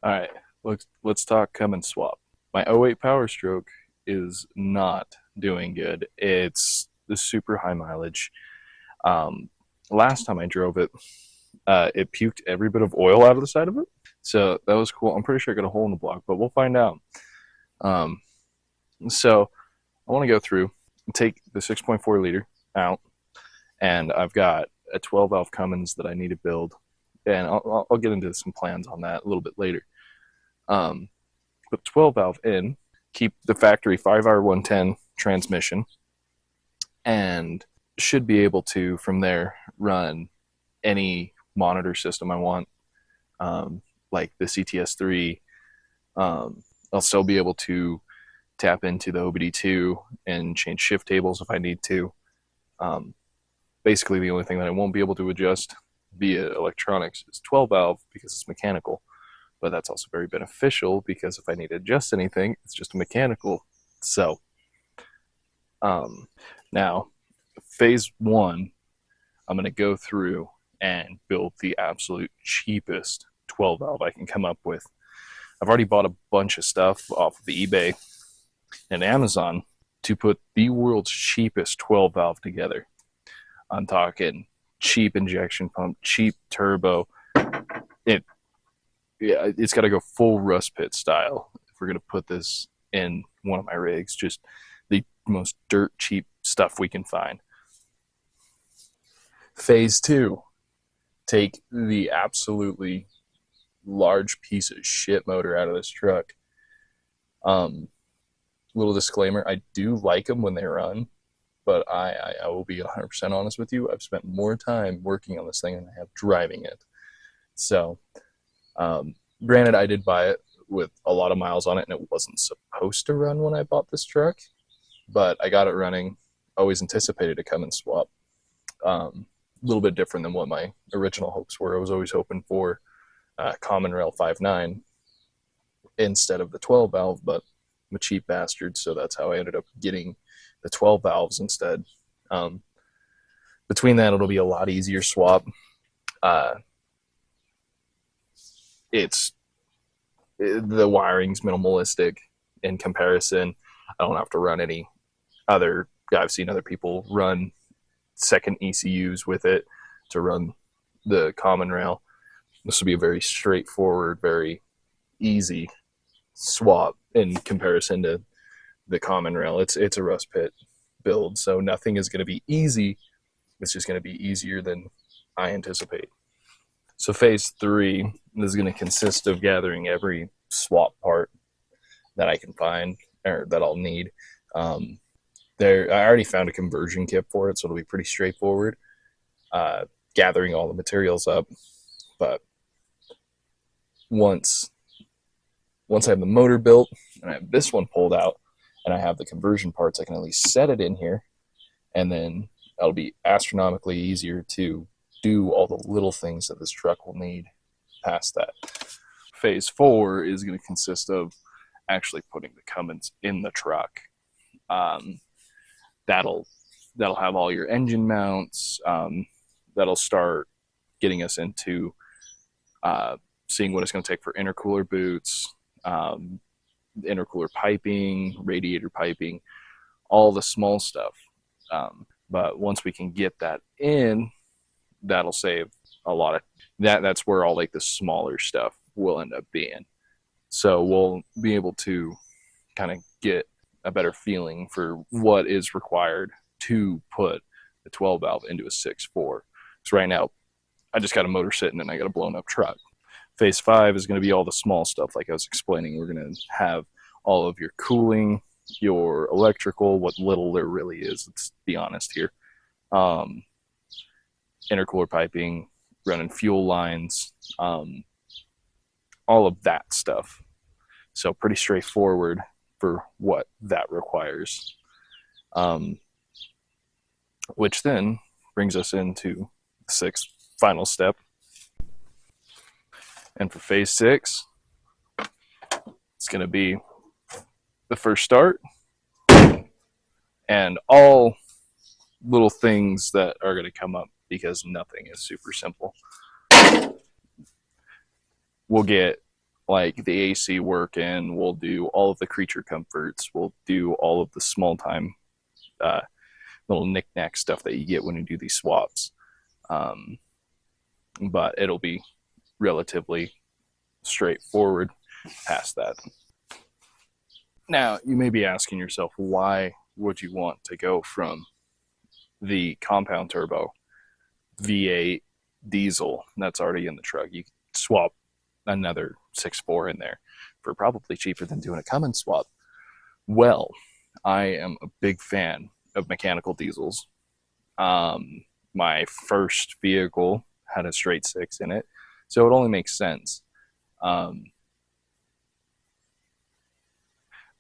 All right, let's talk Cummins swap. My '08 Powerstroke is not doing good. It's the super high mileage. Um, Last time I drove it, it puked every bit of oil out of the side of it. So that was cool. I'm pretty sure I got a hole in the block, but we'll find out. Um, so I want to go through and take the 6.4 liter out, and I've got a 12 valve Cummins that I need to build, and I'll get into some plans on that a little bit later. Put 12 valve in, keep the factory 5R110 transmission, and should be able to from there run any monitor system I want, like the CTS3. I'll still be able to tap into the OBD2 and change shift tables if I need to. Basically, the only thing that I won't be able to adjust via electronics is 12 valve because it's mechanical. But that's also very beneficial because if I need to adjust anything, it's just a mechanical. So now, phase one, I'm going to go through and build the absolute cheapest 12 valve I can come up with. I've already bought a bunch of stuff off of eBay and Amazon to put the world's cheapest 12 valve together. I'm talking cheap injection pump, cheap turbo. It's got to go full rust pit style if we're going to put this in one of my rigs. Just the most dirt cheap stuff we can find. Phase two, take the absolutely large piece of shit motor out of this truck. Little disclaimer, I do like them when they run, but I will be 100% honest with you. I've spent more time working on this thing than I have driving it. So, granted, I did buy it with a lot of miles on it, and it wasn't supposed to run when I bought this truck, but I got it running. Always anticipated a Cummins swap. A little bit different than what my original hopes were. I was always hoping for Common Rail 5.9 instead of the 12 valve, but I'm a cheap bastard, so that's how I ended up getting the 12 valves instead. Between that, it'll be a lot easier swap. The wiring's minimalistic in comparison. I don't have to run any other. I've seen other people run second ECUs with it to run the common rail. This will be a very straightforward, very easy swap in comparison to the common rail. It's a rust pit build, so nothing is going to be easy. It's just going to be easier than I anticipate. So phase three is going to consist of gathering every swap part that I can find or that I'll need. I already found a conversion kit for it, so it'll be pretty straightforward. Gathering all the materials up, but once I have the motor built and I have this one pulled out and I have the conversion parts, I can at least set it in here, and then it'll be astronomically easier to do all the little things that this truck will need past that. Phase four is going to consist of actually putting the Cummins in the truck. That'll have all your engine mounts. That'll start getting us into seeing what it's going to take for intercooler boots, intercooler piping, radiator piping, all the small stuff. But once we can get that in, that'll save a lot of that. That's where all like the smaller stuff will end up being. So we'll be able to kind of get a better feeling for what is required to put the 12 valve into a 6.4. Because right now, I just got a motor sitting and I got a blown up truck. Phase five is going to be all the small stuff, like I was explaining. We're going to have all of your cooling, your electrical, what little there really is. Let's be honest here. Intercooler piping, running fuel lines, all of that stuff. So pretty straightforward for what that requires. Which then brings us into the sixth final step. And for phase six, it's going to be the first start and all little things that are going to come up because nothing is super simple. We'll get like the AC work in, we'll do all of the creature comforts, we'll do all of the small time uh, little knick-knack stuff that you get when you do these swaps. Um, but it'll be relatively straightforward past that. Now, you may be asking yourself, why would you want to go from the compound turbo V8 diesel that's already in the truck? You could swap another 6.4 in there for probably cheaper than doing a Cummins swap. Well, I am a big fan of mechanical diesels. My first vehicle had a straight six in it, so it only makes sense. Um,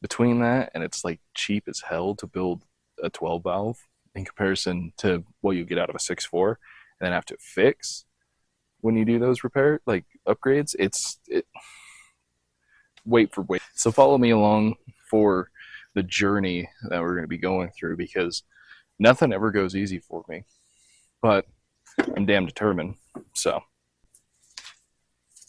Between that and it's like cheap as hell to build a 12 valve in comparison to what you get out of a 6.4 and then have to fix when you do those repair like upgrades. Wait. So follow me along for the journey that we're going to be going through, because nothing ever goes easy for me, but I'm damn determined. So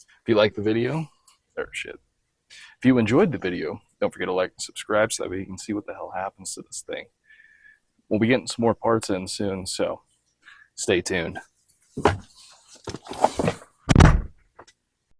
if you like the video, if you enjoyed the video, don't forget to like and subscribe so that way you can see what the hell happens to this thing. We'll be getting some more parts in soon, so stay tuned.